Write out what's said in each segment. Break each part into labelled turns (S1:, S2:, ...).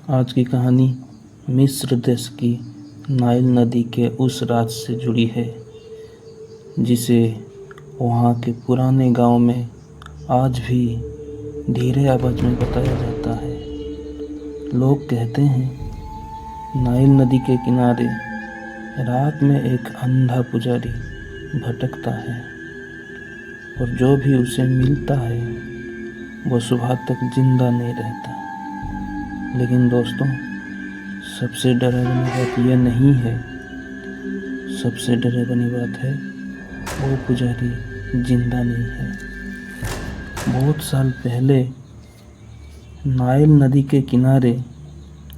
S1: आज की कहानी मिस्र देश की नाइल नदी के उस राज से जुड़ी है जिसे वहाँ के पुराने गांव में आज भी धीरे आवाज में बताया जाता है। लोग कहते हैं नाइल नदी के किनारे रात में एक अंधा पुजारी भटकता है और जो भी उसे मिलता है वो सुबह तक जिंदा नहीं रहता। लेकिन दोस्तों, सबसे डरावनी बात यह नहीं है, सबसे डरावनी बात है वो पुजारी जिंदा नहीं है। बहुत साल पहले नाइल नदी के किनारे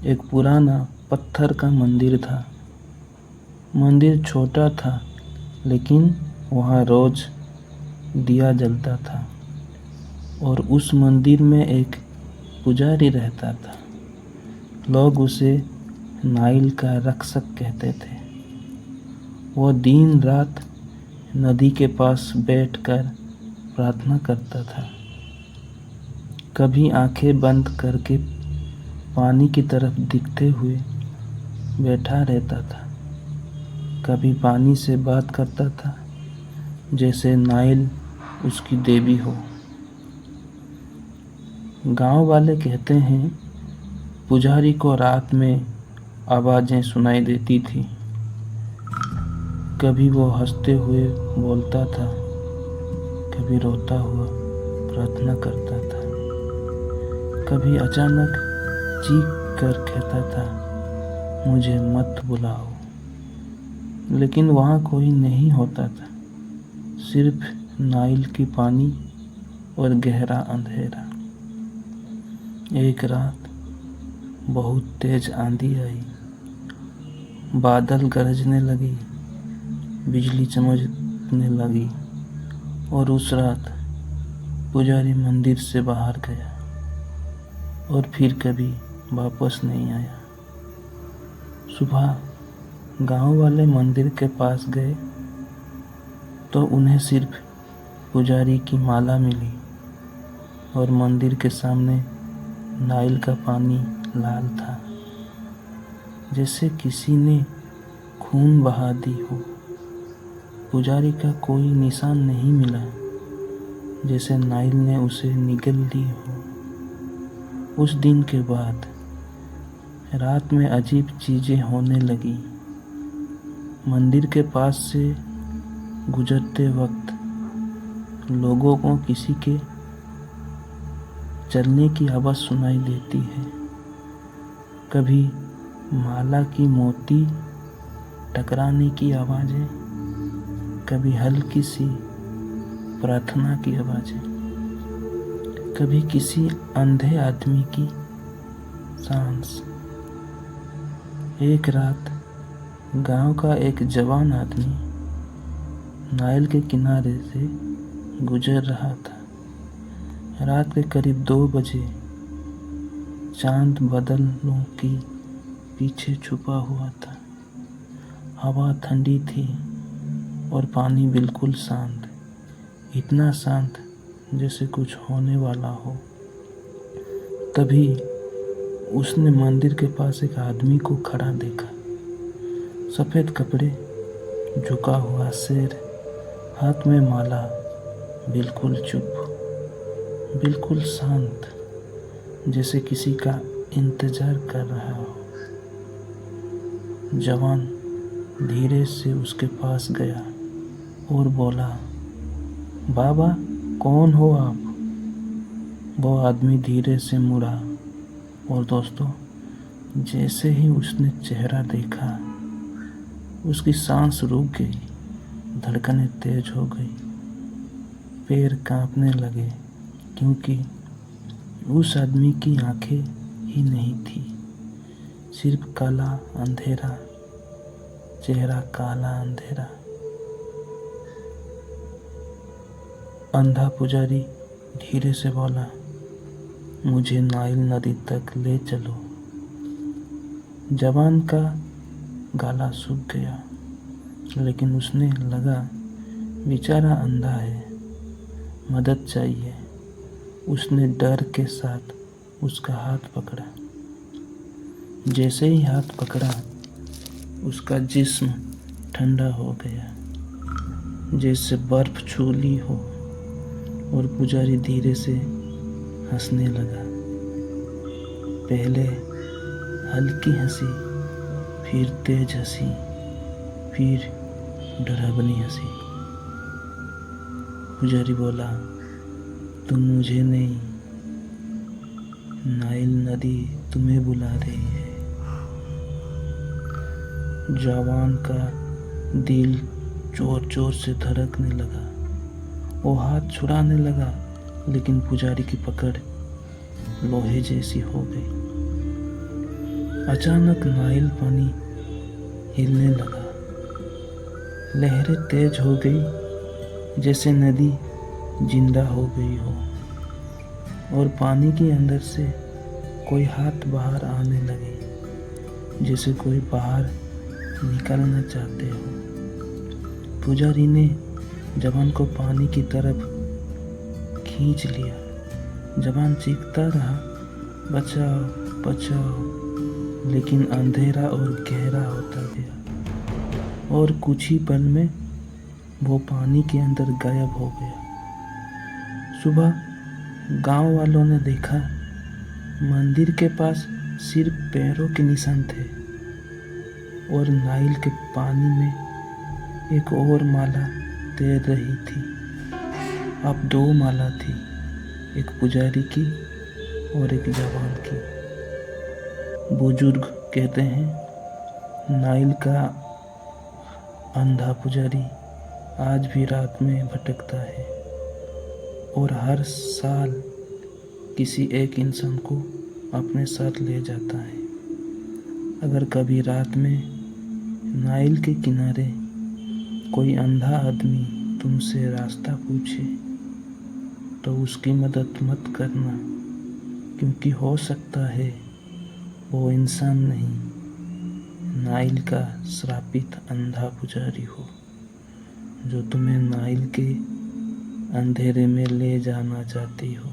S1: एक पुराना पत्थर का मंदिर था। मंदिर छोटा था लेकिन वहाँ रोज दिया जलता था और उस मंदिर में एक पुजारी रहता था। लोग उसे नाइल का रक्षक कहते थे। वो दिन रात नदी के पास बैठकर प्रार्थना करता था। कभी आंखें बंद करके पानी की तरफ दिखते हुए बैठा रहता था, कभी पानी से बात करता था जैसे नाइल उसकी देवी हो। गांव वाले कहते हैं पुजारी को रात में आवाजें सुनाई देती थी। कभी वो हंसते हुए बोलता था, कभी रोता हुआ प्रार्थना करता था, कभी अचानक चीख कर कहता था, मुझे मत बुलाओ। लेकिन वहाँ कोई नहीं होता था, सिर्फ नाइल की पानी और गहरा अंधेरा। एक रात बहुत तेज आंधी आई, बादल गरजने लगी, बिजली चमकने लगी और उस रात पुजारी मंदिर से बाहर गया और फिर कभी वापस नहीं आया। सुबह गांव वाले मंदिर के पास गए तो उन्हें सिर्फ पुजारी की माला मिली और मंदिर के सामने नाइल का पानी लाल था, जैसे किसी ने खून बहा दी हो। पुजारी का कोई निशान नहीं मिला, जैसे नाइल ने उसे निगल ली हो। उस दिन के बाद रात में अजीब चीजें होने लगी। मंदिर के पास से गुजरते वक्त लोगों को किसी के चलने की आवाज़ सुनाई देती है। कभी माला की मोती टकराने की आवाज़ें, कभी हल्की सी प्रार्थना की आवाज़ें, कभी किसी अंधे आदमी की सांस। एक रात गांव का एक जवान आदमी नाइल के किनारे से गुजर रहा था। रात के करीब 2 बजे चांद बादलों के पीछे छुपा हुआ था। हवा ठंडी थी और पानी बिल्कुल शांत, इतना शांत जैसे कुछ होने वाला हो। तभी उसने मंदिर के पास एक आदमी को खड़ा देखा। सफ़ेद कपड़े, झुका हुआ सिर, हाथ में माला, बिल्कुल चुप, बिल्कुल शांत, जैसे किसी का इंतजार कर रहा हो। जवान धीरे से उसके पास गया और बोला, बाबा कौन हो आप? वो आदमी धीरे से मुड़ा और दोस्तों, जैसे ही उसने चेहरा देखा उसकी सांस रुक गई, धड़कनें तेज हो गई, पैर कांपने लगे, क्योंकि उस आदमी की आंखें ही नहीं थी, सिर्फ काला अंधेरा, चेहरा काला अंधेरा। अंधा पुजारी धीरे से बोला, मुझे नाइल नदी तक ले चलो। जवान का गला सूख गया, लेकिन उसने लगा बेचारा अंधा है, मदद चाहिए। उसने डर के साथ उसका हाथ पकड़ा। जैसे ही हाथ पकड़ा उसका जिस्म ठंडा हो गया, जैसे बर्फ छू ली हो। और पुजारी धीरे से हंसने लगा। पहले हल्की हंसी, फिर तेज हंसी, फिर डरावनी हंसी। पुजारी बोला, तुम मुझे नहीं, नाइल नदी तुम्हें बुला रही है। जवान का दिल जोर जोर से धड़कने लगा। वो हाथ छुड़ाने लगा, लेकिन पुजारी की पकड़ लोहे जैसी हो गई। अचानक नाइल पानी हिलने लगा। लहरें तेज हो गई, जैसे नदी जिंदा हो गई हो। और पानी के अंदर से कोई हाथ बाहर आने लगे, जैसे कोई बाहर निकलना चाहते हो। पुजारी ने जवान को पानी की तरफ खींच लिया। जवान चीखता रहा, बचाओ बचाओ, लेकिन अंधेरा और गहरा होता गया और कुछ ही पल में वो पानी के अंदर गायब हो गया। सुबह गांव वालों ने देखा, मंदिर के पास सिर्फ पैरों के निशान थे और नाइल के पानी में एक और माला तैर रही थी। अब 2 माला थी, एक पुजारी की और एक जवान की। बुजुर्ग कहते हैं, नाइल का अंधा पुजारी आज भी रात में भटकता है और हर साल किसी एक इंसान को अपने साथ ले जाता है। अगर कभी रात में नाइल के किनारे कोई अंधा आदमी तुमसे रास्ता पूछे तो उसकी मदद मत करना, क्योंकि हो सकता है वो इंसान नहीं, नाइल का श्रापित अंधा पुजारी हो, जो तुम्हें नाइल के अंधेरे में ले जाना चाहती हो।